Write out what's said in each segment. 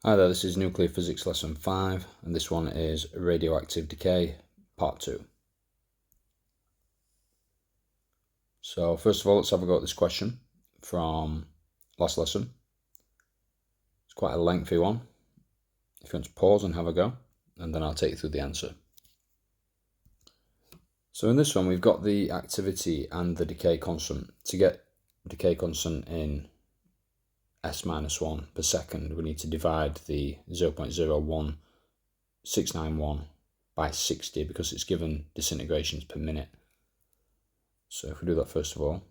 Hi there, this is Nuclear Physics Lesson 5, and this one is Radioactive Decay, Part 2. So first of all, let's have a go at this question from last lesson. It's quite a lengthy one. If you want to pause and have a go, and then I'll take you through the answer. So in this one, we've got the activity and the decay constant. To get decay constant in s-1 per second, we need to divide the 0.01691 by 60 because it's given disintegrations per minute. So if we do that first of all,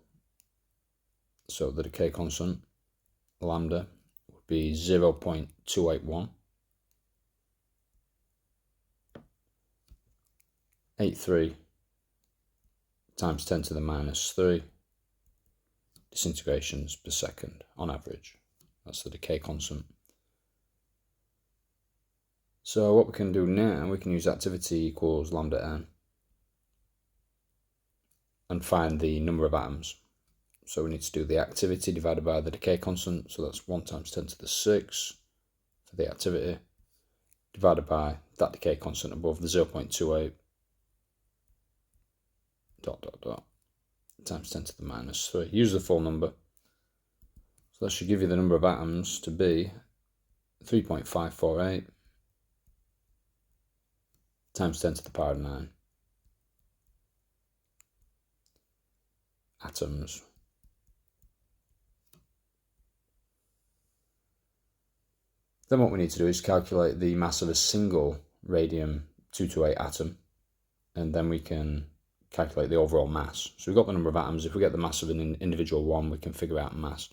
so the decay constant, lambda, would be 0.281, 83 times 10 to the minus 3 disintegrations per second on average. That's the decay constant. So what we can do now, we can use activity equals lambda n and find the number of atoms. So we need to do the activity divided by the decay constant, so that's 1 times 10 to the 6 for the activity, divided by that decay constant above, the 0.28 ... times 10 to the minus 3. Use the full number. So that should give you the number of atoms to be 3.548 times 10 to the power of 9 atoms. Then what we need to do is calculate the mass of a single radium-228 atom, and then we can calculate the overall mass. So we've got the number of atoms. If we get the mass of an individual one, we can figure out mass.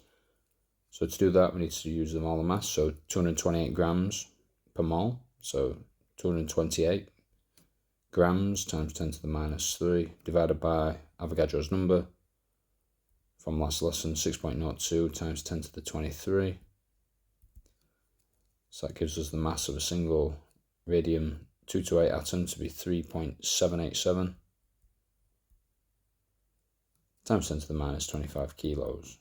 So to do that, we need to use the molar mass, so 228 grams per mole, so 228 grams times 10 to the minus 3 divided by Avogadro's number from last lesson, 6.02 times 10 to the 23. So that gives us the mass of a single radium-228 atom to be 3.787 times 10 to the minus 25 kilos.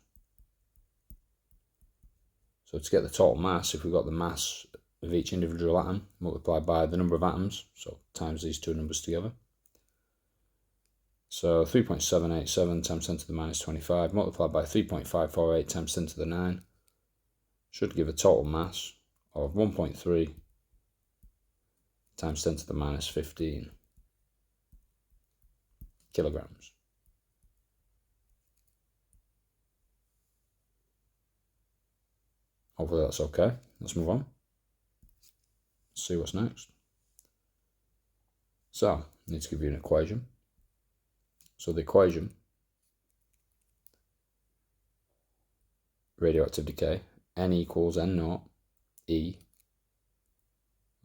So to get the total mass, if we've got the mass of each individual atom multiplied by the number of atoms, so times these two numbers together. So 3.787 times 10 to the minus 25 multiplied by 3.548 times 10 to the 9 should give a total mass of 1.3 times 10 to the minus 15 kilograms. Hopefully that's okay. Let's move on. Let's see what's next. So, I need to give you an equation. So the equation, radioactive decay, n equals n0 E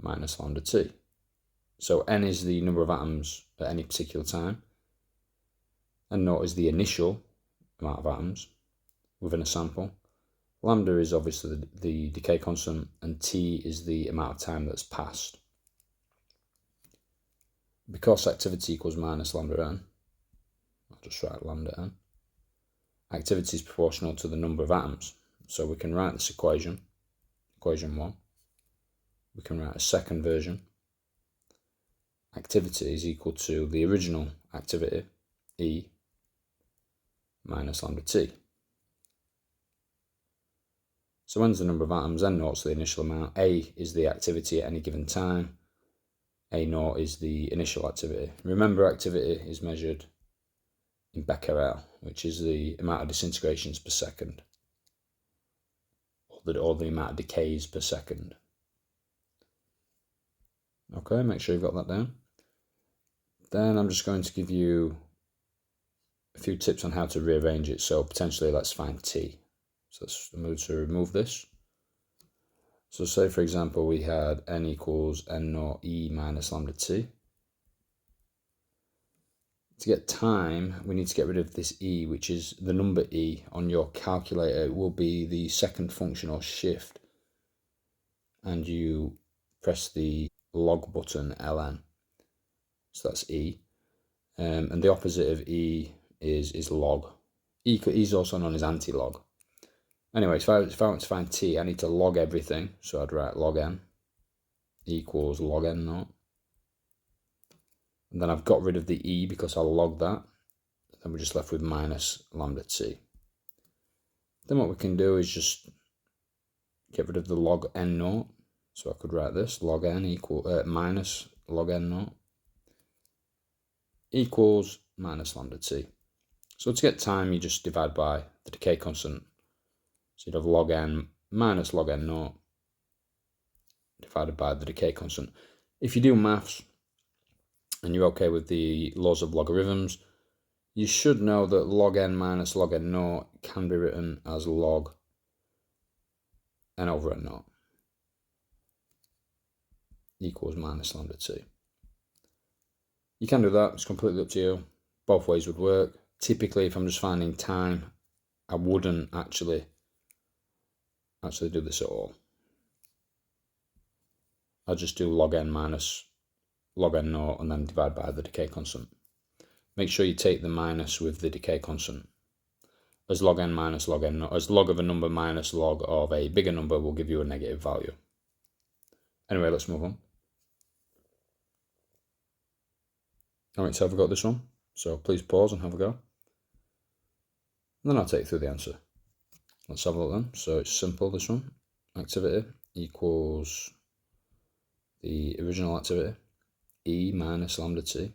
minus lambda t. So n is the number of atoms at any particular time, n0 is the initial amount of atoms within a sample. Lambda is obviously the decay constant, and t is the amount of time that's passed. Because activity equals minus lambda n, I'll just write lambda n. Activity is proportional to the number of atoms. So we can write this equation, equation 1. We can write a second version. Activity is equal to the original activity, E, minus lambda t. So n's the number of atoms, n0 is the initial amount, A is the activity at any given time, A0 is the initial activity. Remember, activity is measured in becquerel, which is the amount of disintegrations per second, or the amount of decays per second. Okay, make sure you've got that down. Then I'm just going to give you a few tips on how to rearrange it. So potentially let's find t. So let's move to remove this. So say for example we had n equals n0 E minus lambda t. To get time, we need to get rid of this E, which is the number E on your calculator. It will be the second function or shift, and you press the log button ln. So that's E. And the opposite of E is log. E is also known as anti-log. Anyway, if I want to find t, I need to log everything. So I'd write log n equals log n naught. And then I've got rid of the e because I'll log that. Then we're just left with minus lambda t. Then what we can do is just get rid of the log n naught. So I could write this, log n minus log n naught equals minus lambda t. So to get time, you just divide by the decay constant. So you'd have log n minus log n naught divided by the decay constant. If you do maths and you're okay with the laws of logarithms, you should know that log n minus log n naught can be written as log n over n naught equals minus lambda t. You can do that, it's completely up to you. Both ways would work. Typically, if I'm just finding time, I wouldn't actually do this at all. I'll just do log n minus log n naught and then divide by the decay constant. Make sure you take the minus with the decay constant. As log n minus log n naught, as log of a number minus log of a bigger number will give you a negative value. Anyway, let's move on. Alright, so have we got this one? So please pause and have a go. And then I'll take you through the answer. Let's have a look then. So it's simple, this one. Activity equals the original activity, E minus lambda t.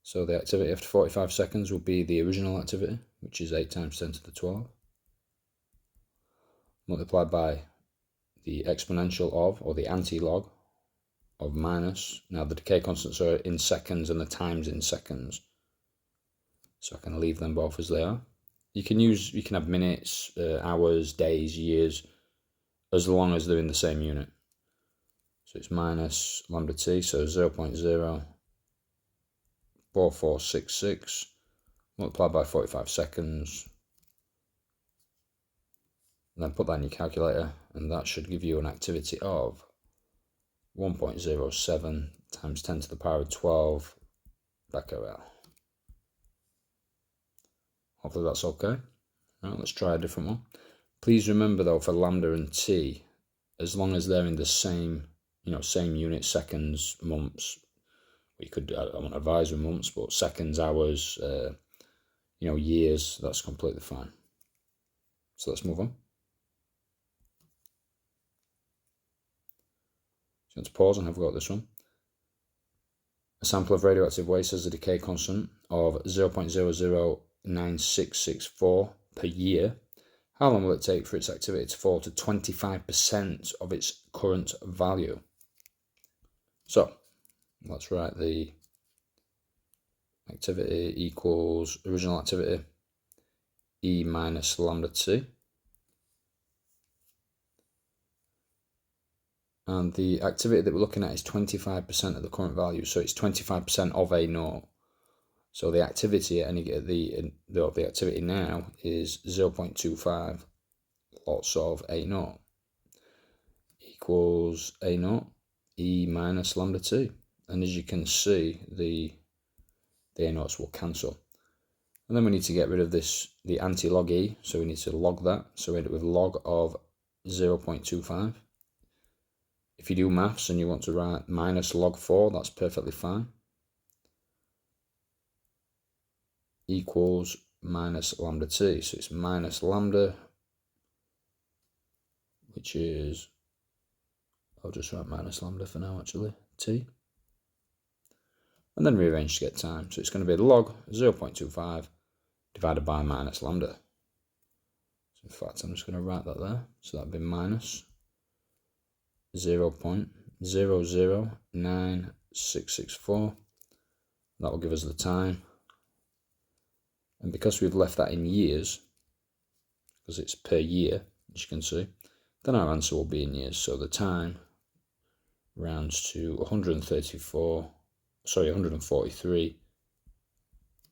So the activity after 45 seconds will be the original activity, which is 8 times 10 to the 12, multiplied by the exponential of, or the anti-log of minus. Now the decay constants are in seconds and the time's in seconds, so I can leave them both as they are. You can have minutes, hours, days, years, as long as they're in the same unit. So it's minus lambda t, so 0.04466 multiplied by 45 seconds. And then put that in your calculator, and that should give you an activity of 1.07 times 10 to the power of 12 becquerel. Hopefully that's okay. Right, let's try a different one. Please remember though, for lambda and t, as long as they're in the same, same unit, seconds, months, we could, I won't advise with months, but seconds, hours, years, that's completely fine. So let's move on. So let's pause and have a go at this one. A sample of radioactive waste has a decay constant of 0.009664 per year. How long will it take for its activity to fall to 25% of its current value? So let's write the activity equals original activity E minus lambda t. And the activity that we're looking at is 25% of the current value, so it's 25% of a naught. So the activity the activity now is 0.25 lots of a naught equals a naught E minus lambda t. And as you can see, the a naughts will cancel. And then we need to get rid of the anti-log e, so we need to log that. So we end up with log of 0.25. If you do maths and you want to write minus log 4, that's perfectly fine. Equals minus lambda t. So it's minus lambda, which is, I'll just write minus lambda for now actually, t. And then rearrange to get time. So it's going to be log 0.25 divided by minus lambda. So in fact, I'm just going to write that there. So that'd be minus 0.009664. That will give us the time. And because we've left that in years, because it's per year, as you can see, then our answer will be in years. So the time rounds to 143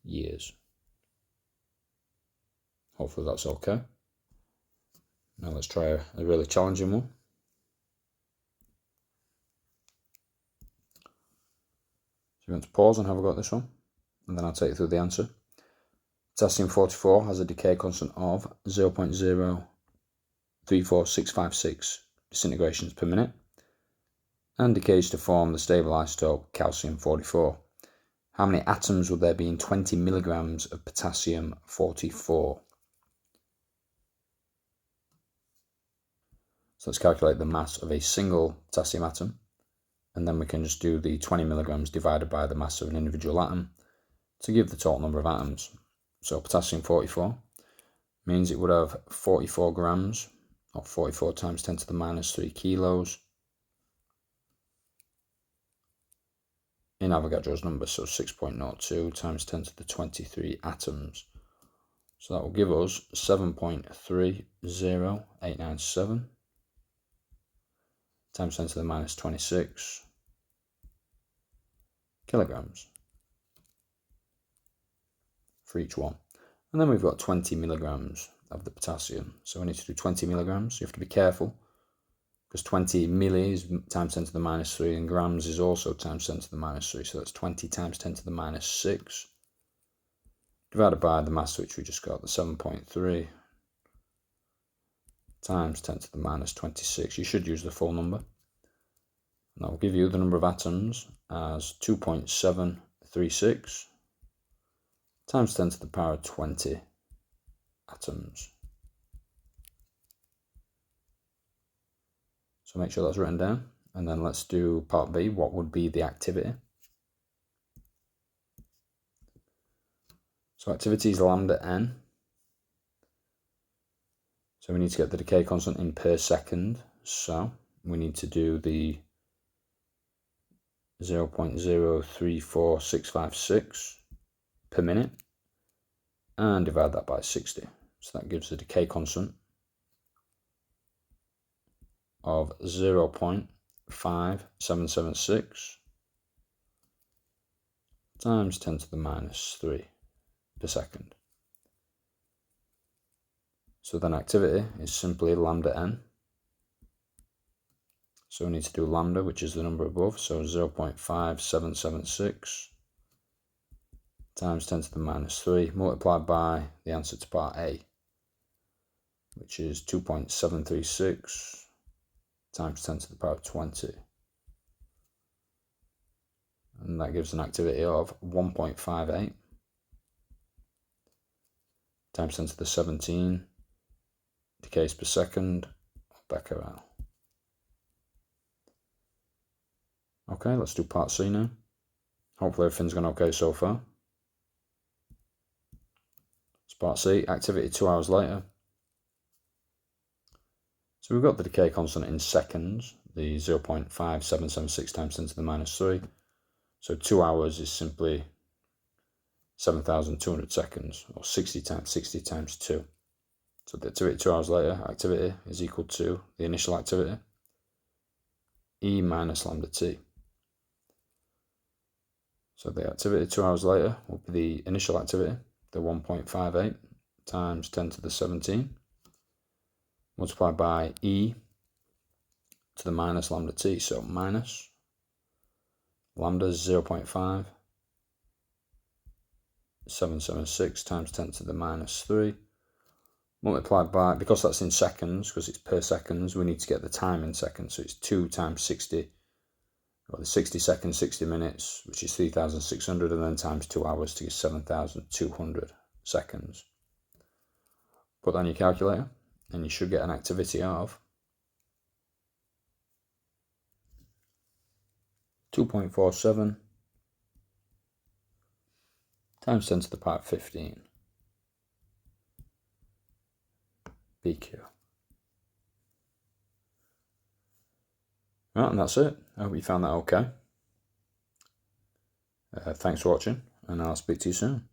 years. Hopefully that's okay. Now let's try a really challenging one. So you want to pause and have a go at this one, and then I'll take you through the answer. Potassium 44 has a decay constant of 0.034656 disintegrations per minute and decays to form the stable isotope calcium 44. How many atoms would there be in 20 milligrams of potassium 44? So let's calculate the mass of a single potassium atom, and then we can just do the 20 milligrams divided by the mass of an individual atom to give the total number of atoms. So potassium 44 means it would have 44 grams, or 44 times 10 to the minus 3 kilos in Avogadro's number, so 6.02 times 10 to the 23 atoms. So that will give us 7.30897 times 10 to the minus 26 kilograms for each one. And then we've got 20 milligrams of the potassium. So we need to do 20 milligrams. You have to be careful because 20 milli is times 10 to the minus 3 and grams is also times 10 to the minus 3. So that's 20 times 10 to the minus 6 divided by the mass which we just got, the 7.3 times 10 to the minus 26. You should use the full number. And that will give you the number of atoms as 2.736 times 10 to the power 20 atoms. So make sure that's written down. And then let's do part B. What would be the activity? So activity is lambda n. So we need to get the decay constant in per second. So we need to do the 0.034656 per minute and divide that by 60. So that gives the decay constant of 0.5776 times 10 to the minus 3 per second. So then activity is simply lambda n. So we need to do lambda, which is the number above, so 0.5776 times 10 to the minus 3 multiplied by the answer to part A, which is 2.736 times 10 to the power 20. And that gives an activity of 1.58 times 10 to the 17 decays per second becquerel. Okay, let's do part C now. Hopefully everything's gone okay so far. It's part C, activity 2 hours later. So we've got the decay constant in seconds, the 0.5776 times 10 to the minus 3. So 2 hours is simply 7,200 seconds, or 60 times 2. So the activity 2 hours later, activity is equal to the initial activity, E minus lambda t. So the activity 2 hours later will be the initial activity, the 1.58 times 10 to the 17, multiplied by E to the minus lambda t. So minus lambda is 0.5776 times 10 to the minus 3, multiplied by, because that's in seconds, because it's per seconds, we need to get the time in seconds. So it's 2 times 60, or the 60 seconds, 60 minutes, which is 3,600, and then times 2 hours to get 7,200 seconds. Put that on your calculator, and you should get an activity of 2.47 times 10 to the power 15 BQ. Right, and that's it. I hope you found that okay. Thanks for watching, and I'll speak to you soon.